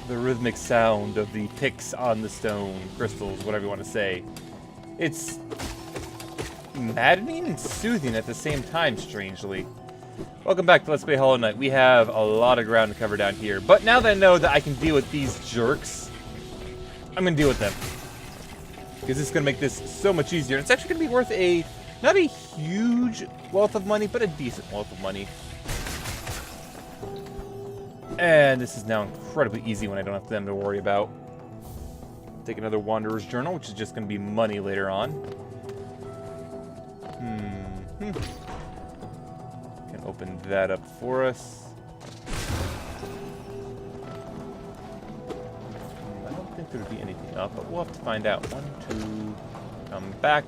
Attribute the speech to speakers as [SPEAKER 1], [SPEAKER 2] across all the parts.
[SPEAKER 1] the rhythmic sound of the picks on the stone, crystals, whatever you want to say. It's maddening and soothing at the same time, strangely. Welcome back to Let's Play Hollow Knight. We have a lot of ground to cover down here, but now that I know that I can deal with these jerks, I'm going to deal with them. Because it's going to make this so much easier. It's actually going to be worth not a huge wealth of money, but a decent wealth of money. And this is now incredibly easy when I don't have them to worry about. Take another Wanderer's Journal, which is just going to be money later on. Can open that up for us. I don't think there would be anything up, but we'll have to find out. 1, 2, come back.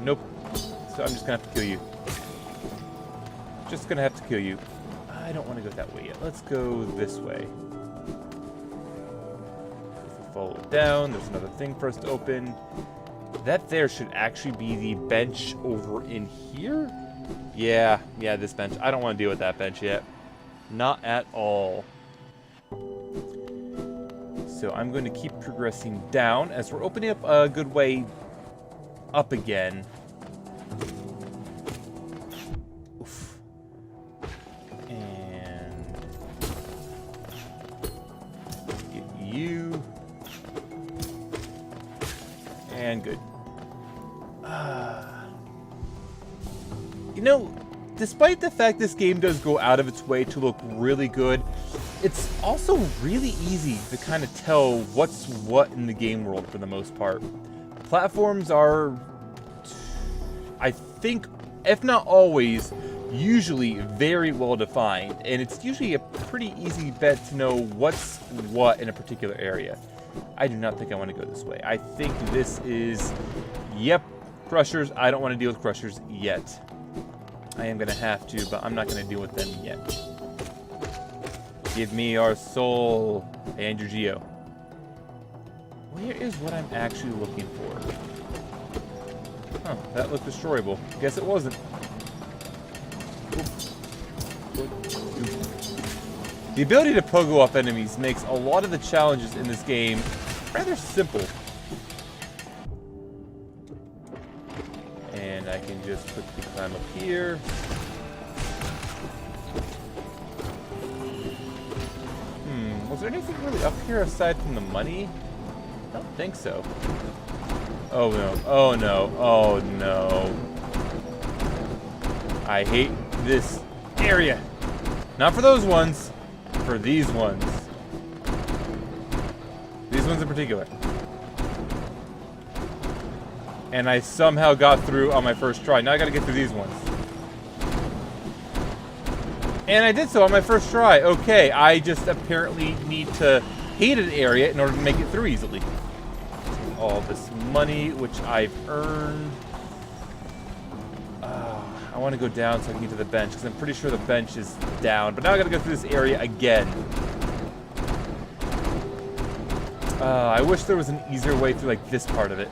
[SPEAKER 1] Nope. So I'm just going to have to kill you. Just going to have to kill you. I don't want to go that way yet. Let's go this way. If we follow down, there's another thing for us to open. That there should actually be the bench over in here. Yeah, this bench. I don't want to deal with that bench yet. Not at all. So I'm going to keep progressing down as we're opening up a good way up again. Oof. And get you. And good. You know, despite the fact this game does go out of its way to look really good, it's also really easy to kind of tell what's what in the game world for the most part. Platforms are, I think, if not always, usually very well defined, and it's usually a pretty easy bet to know what's what in a particular area. I do not think I want to go this way. I think this is, yep, crushers. I don't want to deal with crushers yet. I am going to have to, but I'm not going to deal with them yet. Give me our soul and your geo. Where is what I'm actually looking for? Huh, that looked destroyable. Guess it wasn't. The ability to pogo off enemies makes a lot of the challenges in this game rather simple. And I can just quickly climb up here. Was there anything really up here aside from the money? I don't think so. Oh no, oh no, oh no. I hate this area. Not for those ones, for these ones. These ones in particular. And I somehow got through on my first try. Now I gotta get through these ones. And I did so on my first try. Okay, I just apparently need to hate an area in order to make it through easily. All this money, which I've earned. I want to go down so I can get to the bench, because I'm pretty sure the bench is down. But now I gotta go through this area again. I wish there was an easier way through, like, this part of it.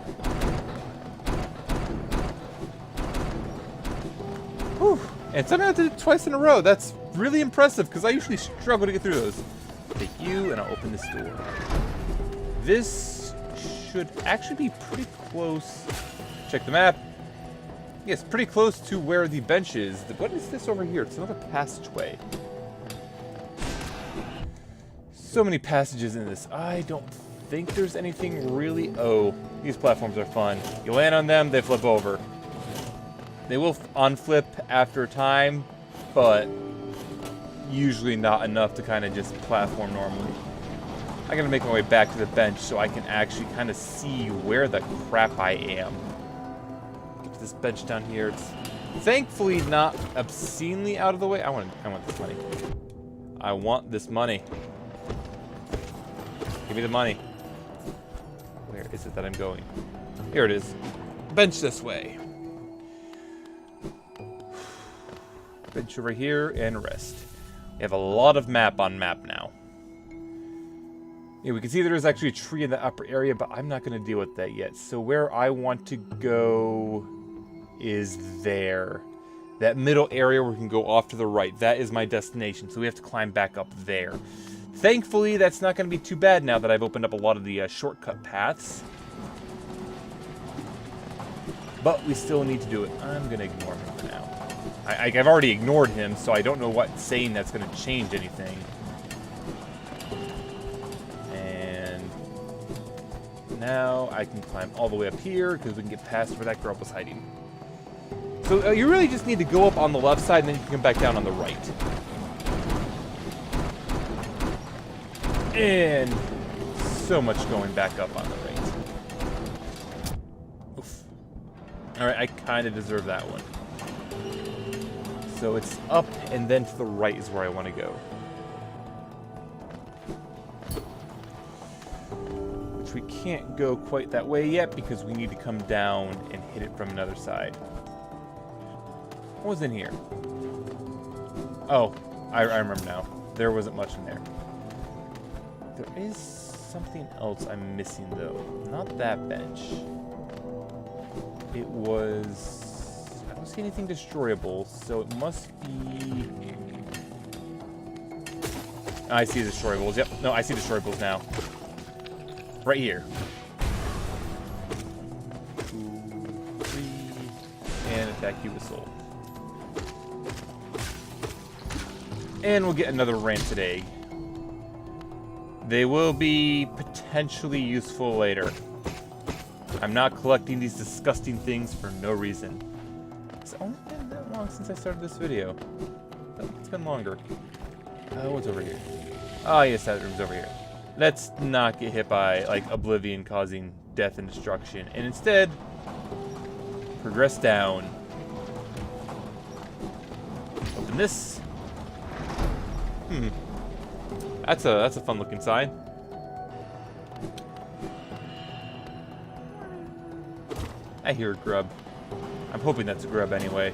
[SPEAKER 1] Whew. And somehow I did it twice in a row. That's really impressive, because I usually struggle to get through those. Take you, and I'll open this door. This should actually be pretty close. Check the map. Yes, pretty close to where the bench is. What is this over here? It's another passageway. So many passages in this. I don't think there's anything really... Oh, these platforms are fun. You land on them, they flip over. They will unflip after a time, but usually not enough to kind of just platform normally. I gotta make my way back to the bench so I can actually kind of see where the crap I am. Get to this bench down here. It's thankfully not obscenely out of the way. I want this money. I want this money. Give me the money. Where is it that I'm going? Here it is. Bench this way. Bench over here and rest. We have a lot of map on map now. Yeah, we can see there is actually a tree in the upper area, but I'm not going to deal with that yet. So where I want to go is there. That middle area where we can go off to the right. That is my destination, so we have to climb back up there. Thankfully, that's not going to be too bad now that I've opened up a lot of the shortcut paths. But we still need to do it. I'm going to ignore him for now. I've already ignored him, so I don't know what saying that's going to change anything. And now I can climb all the way up here because we can get past where that girl was hiding. So you really just need to go up on the left side and then you can come back down on the right. And so much going back up on the right. Oof. Alright, I kind of deserve that one. So it's up and then to the right is where I want to go. Which we can't go quite that way yet because we need to come down and hit it from another side. What was in here? Oh, I remember now. There wasn't much in there. There is something else I'm missing though. Not that bench. It was... I don't see anything destroyable, so it must be... I see destroyables. Yep. No, I see destroyables now. Right here. 2, 3, and attack you with soul. And we'll get another rancid egg. They will be potentially useful later. I'm not collecting these disgusting things for no reason. It's only been that long since I started this video. Oh, it's been longer. What's over here? Oh, yes, that room's over here. Let's not get hit by, like, oblivion causing death and destruction. And instead, progress down. Open this. That's a fun looking sign. I hear a grub. I'm hoping that's a grub anyway.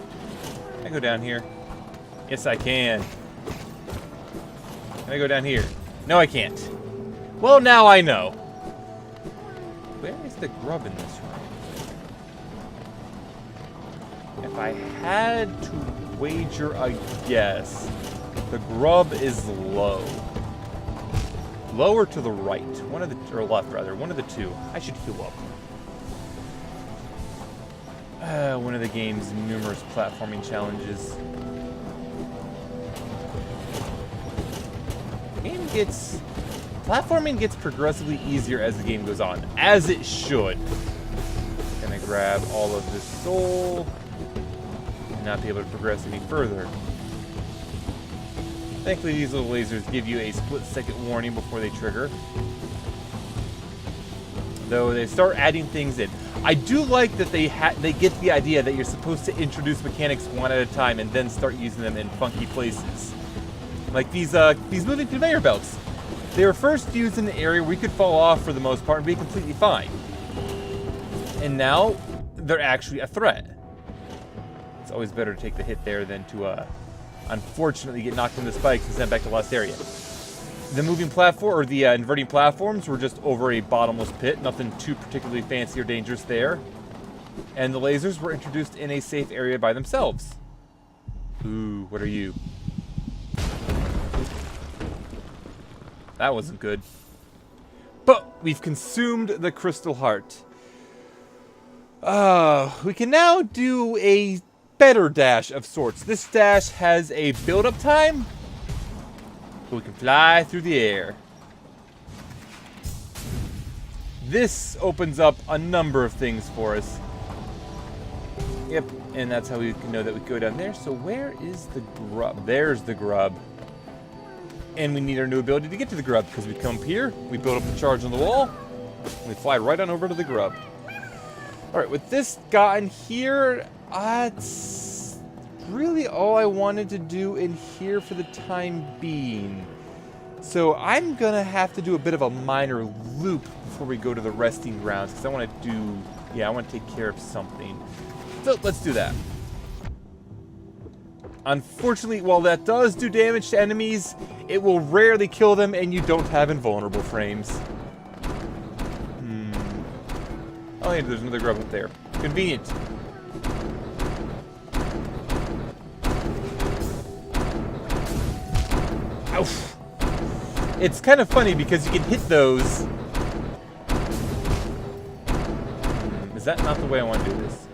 [SPEAKER 1] Can I go down here? Yes, I can. Can I go down here? No, I can't. Well, now I know. Where is the grub in this room? If I had to wager a guess, the grub is low. Lower to the right. One of the, or left rather. One of the two. I should heal up. One of the game's numerous platforming challenges. Platforming gets progressively easier as the game goes on, as it should. Gonna grab all of this soul and not be able to progress any further. Thankfully, these little lasers give you a split-second warning before they trigger. Though they start adding things in. I do like that they get the idea that you're supposed to introduce mechanics one at a time and then start using them in funky places. Like these moving conveyor belts. They were first used in an area where we could fall off for the most part and be completely fine. And now, they're actually a threat. It's always better to take the hit there than to, unfortunately, get knocked into the spikes and sent back to lost area. The moving platform, or the inverting platforms, were just over a bottomless pit. Nothing too particularly fancy or dangerous there. And the lasers were introduced in a safe area by themselves. Ooh, what are you? That wasn't good. But we've consumed the crystal heart. We can now do a better dash of sorts. This dash has a build-up time, so we can fly through the air. This opens up a number of things for us. Yep, and that's how we can know that we go down there. So where is the grub? There's the grub. And we need our new ability to get to the grub, because we come up here, we build up the charge on the wall, and we fly right on over to the grub. Alright, with this gotten here, that's really all I wanted to do in here for the time being. So I'm going to have to do a bit of a minor loop before we go to the resting grounds, because I want to I want to take care of something. So let's do that. Unfortunately, while that does do damage to enemies, it will rarely kill them, and you don't have invulnerable frames. Oh, yeah, there's another grub up there. Convenient. Oof. It's kind of funny because you can hit those. Is that not the way I want to do this?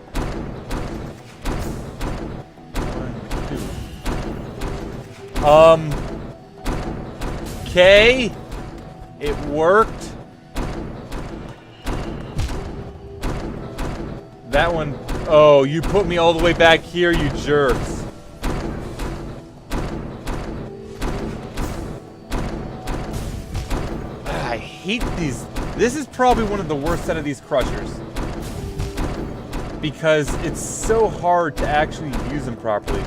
[SPEAKER 1] 1, 2. Okay. It worked. That one. Oh, you put me all the way back here, you jerks. I hate these. This is probably one of the worst set of these crushers. Because it's so hard to actually use them properly.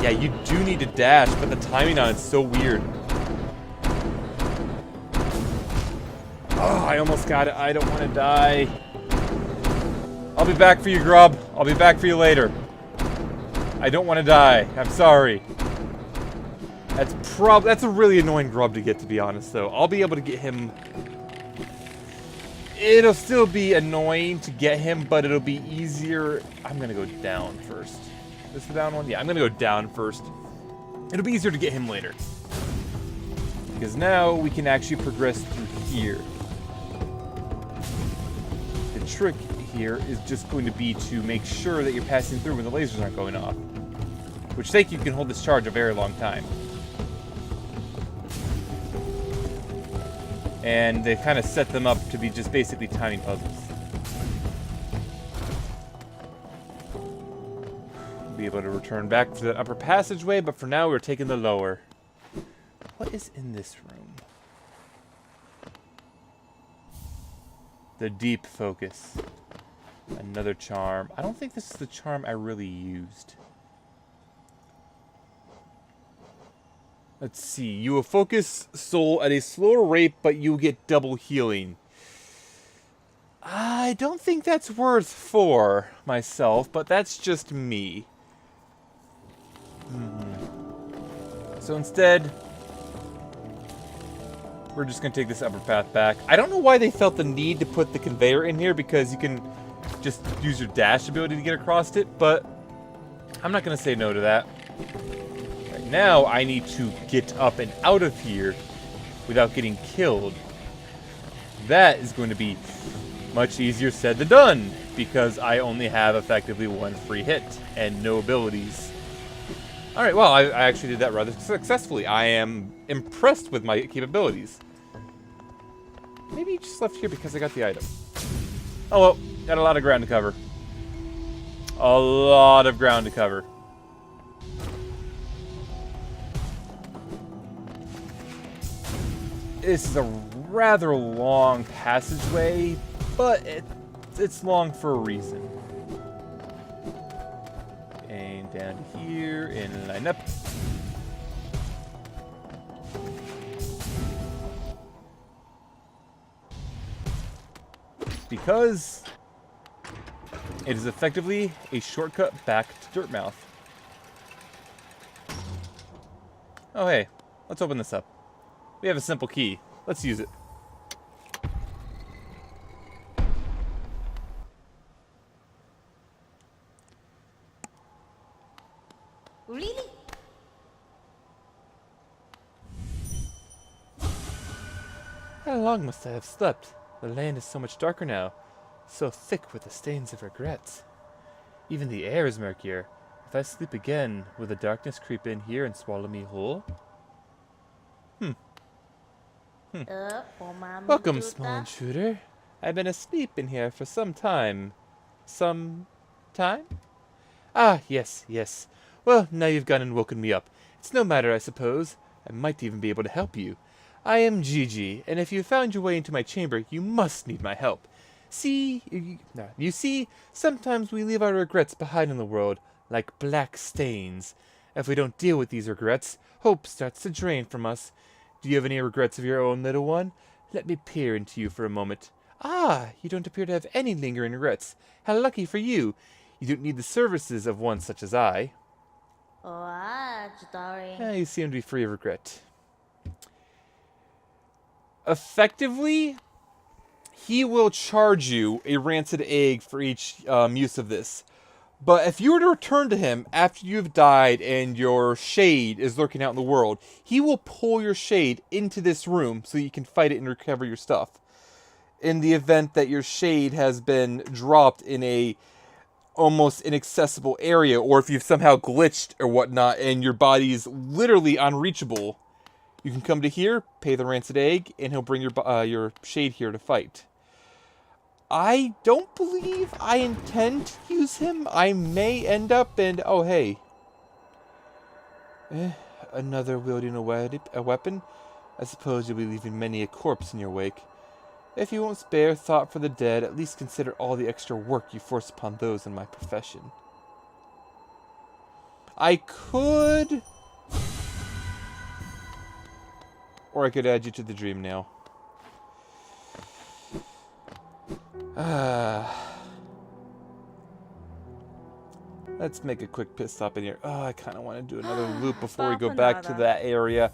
[SPEAKER 1] Yeah, you do need to dash, but the timing on it's so weird. Oh, I almost got it. I don't want to die. I'll be back for you, Grub. I'll be back for you later. I don't want to die. I'm sorry. That's a really annoying Grub to get, to be honest, though. I'll be able to get him. It'll still be annoying to get him, but it'll be easier. I'm gonna go down first. Is this the down one? Yeah, I'm gonna go down first. It'll be easier to get him later. Because now we can actually progress through here. The trick here is just going to be to make sure that you're passing through when the lasers aren't going off. Which, thank you, can hold this charge a very long time. And they kind of set them up to be just basically timing puzzles. We'll be able to return back to the upper passageway, but for now we're taking the lower. What is in this room? The deep focus. Another charm. I don't think this is the charm I really used. Let's see. You will focus soul at a slower rate, but you get double healing. I don't think that's worth 4 myself, but that's just me. So instead, we're just going to take this upper path back. I don't know why they felt the need to put the conveyor in here, because you can just use your dash ability to get across it, but I'm not going to say no to that. Right now, I need to get up and out of here without getting killed. That is going to be much easier said than done, because I only have effectively 1 free hit and no abilities. Alright, well, I actually did that rather successfully. I am impressed with my capabilities. Maybe you just left here because I got the item. Oh well, got a lot of ground to cover. A lot of ground to cover. This is a rather long passageway, but it's long for a reason. And down here, and line up. Because it is effectively a shortcut back to Dirtmouth. Oh hey, let's open this up. We have a simple key. Let's use it.
[SPEAKER 2] Really?
[SPEAKER 3] How long must I have slept? The land is so much darker now, so thick with the stains of regrets. Even the air is murkier. If I sleep again, will the darkness creep in here and swallow me whole? Welcome, small intruder. I've been asleep in here for some time. Some time? Ah, yes, yes. Well, now you've gone and woken me up. It's no matter, I suppose. I might even be able to help you. I am Gigi, and if you found your way into my chamber, you must need my help. You see, sometimes we leave our regrets behind in the world, like black stains. If we don't deal with these regrets, hope starts to drain from us. Do you have any regrets of your own, little one? Let me peer into you for a moment. Ah, you don't appear to have any lingering regrets. How lucky for you. You don't need the services of one such as I. You seem to be free of regret.
[SPEAKER 1] Effectively, he will charge you a rancid egg for each use of this. But if you were to return to him after you've died and your shade is lurking out in the world, he will pull your shade into this room so you can fight it and recover your stuff. In the event that your shade has been dropped in a almost inaccessible area, or if you've somehow glitched or whatnot and your body is literally unreachable, you can come to here, pay the rancid egg, and he'll bring your shade here to fight. I don't believe I intend to use him. I may end up and... Oh, hey. Another wielding a weapon? I suppose you'll be leaving many a corpse in your wake. If you won't spare thought for the dead, at least consider all the extra work you force upon those in my profession. I could... Or I could add you to the dream now. Let's make a quick pit stop in here. Oh, I kind of want to do another loop before we go back to that area.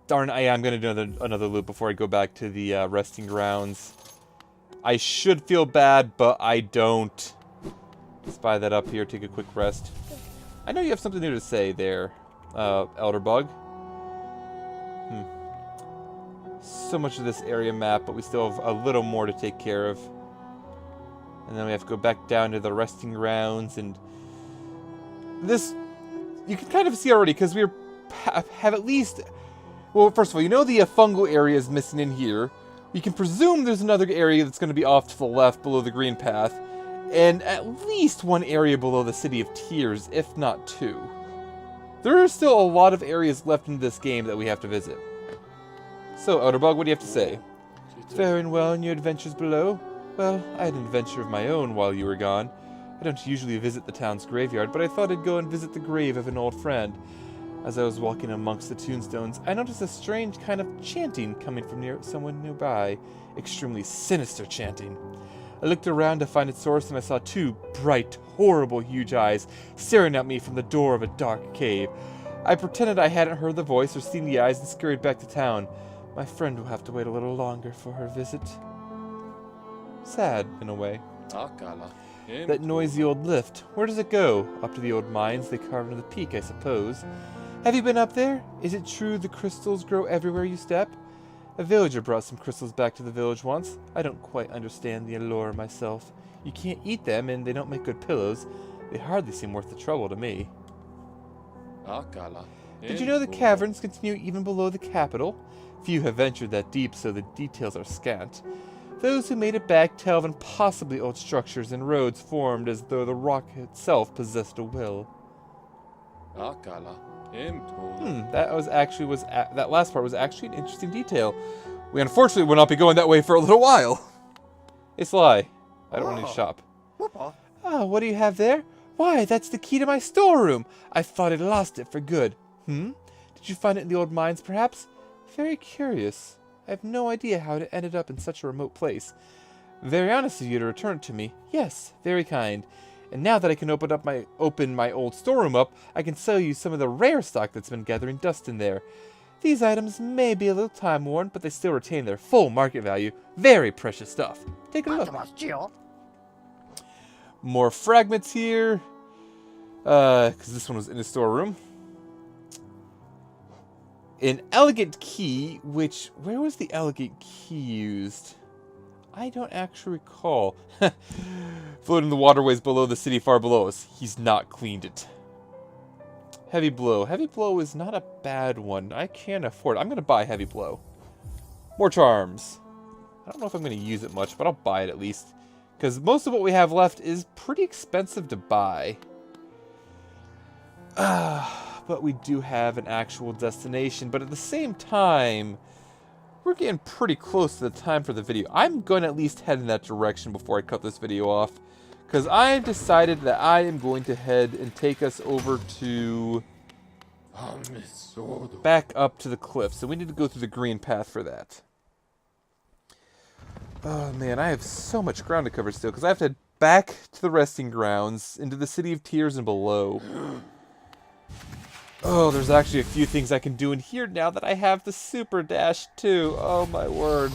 [SPEAKER 1] Darn, I'm going to do another loop before I go back to the resting grounds. I should feel bad, but I don't. Let's buy that up here, take a quick rest. I know you have something new to say there, Elder Bug. So much of this area map, but we still have a little more to take care of. And then we have to go back down to the resting grounds, and this you can kind of see already because we have at least, well, first of all, you know the fungal area is missing in here. You can presume there's another area that's going to be off to the left below the green path, and at least one area below the City of Tears, if not two. There are still a lot of areas left in this game that we have to visit. So, Elderbug, what do you have to say? Faring well in your adventures below? Well, I had an adventure of my own while you were gone. I don't usually visit the town's graveyard, but I thought I'd go and visit the grave of an old friend. As I was walking amongst the tombstones, I noticed a strange kind of chanting coming from someone nearby. Extremely sinister chanting. I looked around to find its source, and I saw two bright, horrible, huge eyes staring at me from the door of a dark cave. I pretended I hadn't heard the voice or seen the eyes and scurried back to town. My friend will have to wait a little longer for her visit. Sad, in a way. That noisy old lift, where does it go? Up to the old mines they carved into the peak, I suppose. Have you been up there? Is it true the crystals grow everywhere you step? A villager brought some crystals back to the village once. I don't quite understand the allure myself. You can't eat them, and they don't make good pillows. They hardly seem worth the trouble to me. Did you know the caverns continue even below the capital? Few have ventured that deep, so the details are scant. Those who made it back tell of impossibly old structures and roads formed as though the rock itself possessed a will. That last part was actually an interesting detail. We unfortunately will not be going that way for a little while. Hey Sly, I don't want to shop. What do you have there? Why, that's the key to my storeroom. I thought I'd lost it for good. Did you find it in the old mines, perhaps? Very curious. I have no idea how it ended up in such a remote place. Very honest of you to return it to me. Yes, very kind. And now that I can open my old storeroom up, I can sell you some of the rare stock that's been gathering dust in there. These items may be a little time-worn, but they still retain their full market value. Very precious stuff. Take a look. More fragments here. Because this one was in the storeroom. An elegant key, which... Where was the elegant key used? I don't actually recall. Floating the waterways below the city far below us. He's not cleaned it. Heavy blow. Heavy blow is not a bad one. I can't afford it. I'm going to buy heavy blow. More charms. I don't know if I'm going to use it much, but I'll buy it at least. Because most of what we have left is pretty expensive to buy. But we do have an actual destination. But at the same time, we're getting pretty close to the time for the video. I'm going to at least head in that direction before I cut this video off. Because I decided that I am going to head and take us over to... back up to the cliff. So we need to go through the green path for that. Oh man, I have so much ground to cover still. Because I have to head back to the resting grounds, into the City of Tears and below. Oh, there's actually a few things I can do in here now that I have the super dash too. Oh my word.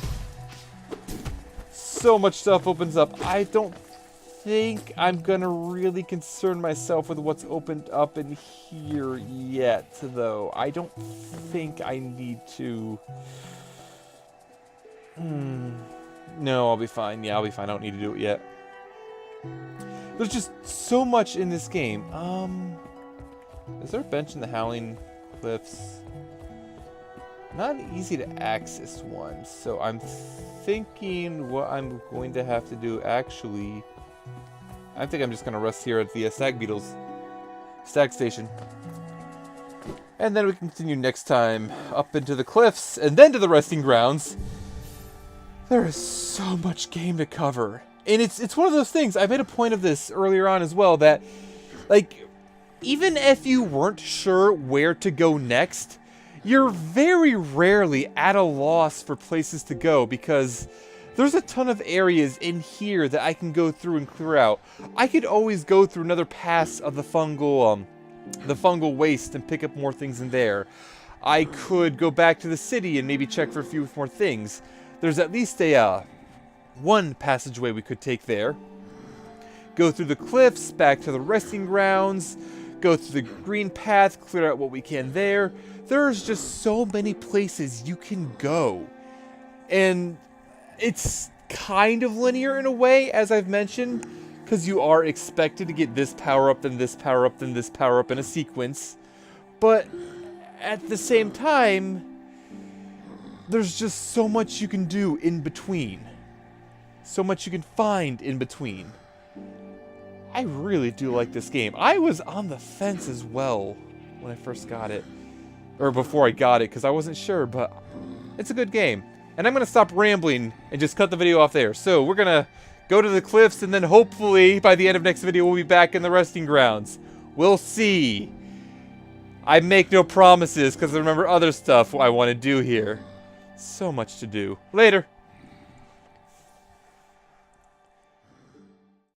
[SPEAKER 1] So much stuff opens up. I don't think I'm gonna really concern myself with what's opened up in here yet, though. I don't think I need to... No, I'll be fine. Yeah, I'll be fine. I don't need to do it yet. There's just so much in this game. Is there a bench in the Howling Cliffs? Not an easy to access one, so I'm thinking what I'm going to have to do actually... I think I'm just going to rest here at the Stag Beetles Stag Station. And then we can continue next time up into the cliffs and then to the resting grounds. There is so much game to cover. And it's one of those things, I made a point of this earlier on as well, that, like, even if you weren't sure where to go next, you're very rarely at a loss for places to go, because there's a ton of areas in here that I can go through and clear out. I could always go through another pass of the fungal waste and pick up more things in there. I could go back to the city and maybe check for a few more things. There's at least one passageway we could take there. Go through the cliffs, back to the resting grounds, go through the green path, clear out what we can there. There's just so many places you can go. And it's kind of linear in a way, as I've mentioned, because you are expected to get this power up, then this power up, then this power up in a sequence. But at the same time, there's just so much you can do in between. So much you can find in between. I really do like this game. I was on the fence as well when I first got it. Or before I got it, because I wasn't sure, but it's a good game. And I'm going to stop rambling and just cut the video off there. So we're going to go to the cliffs, and then hopefully by the end of next video we'll be back in the resting grounds. We'll see. I make no promises, because I remember other stuff I want to do here. So much to do. Later.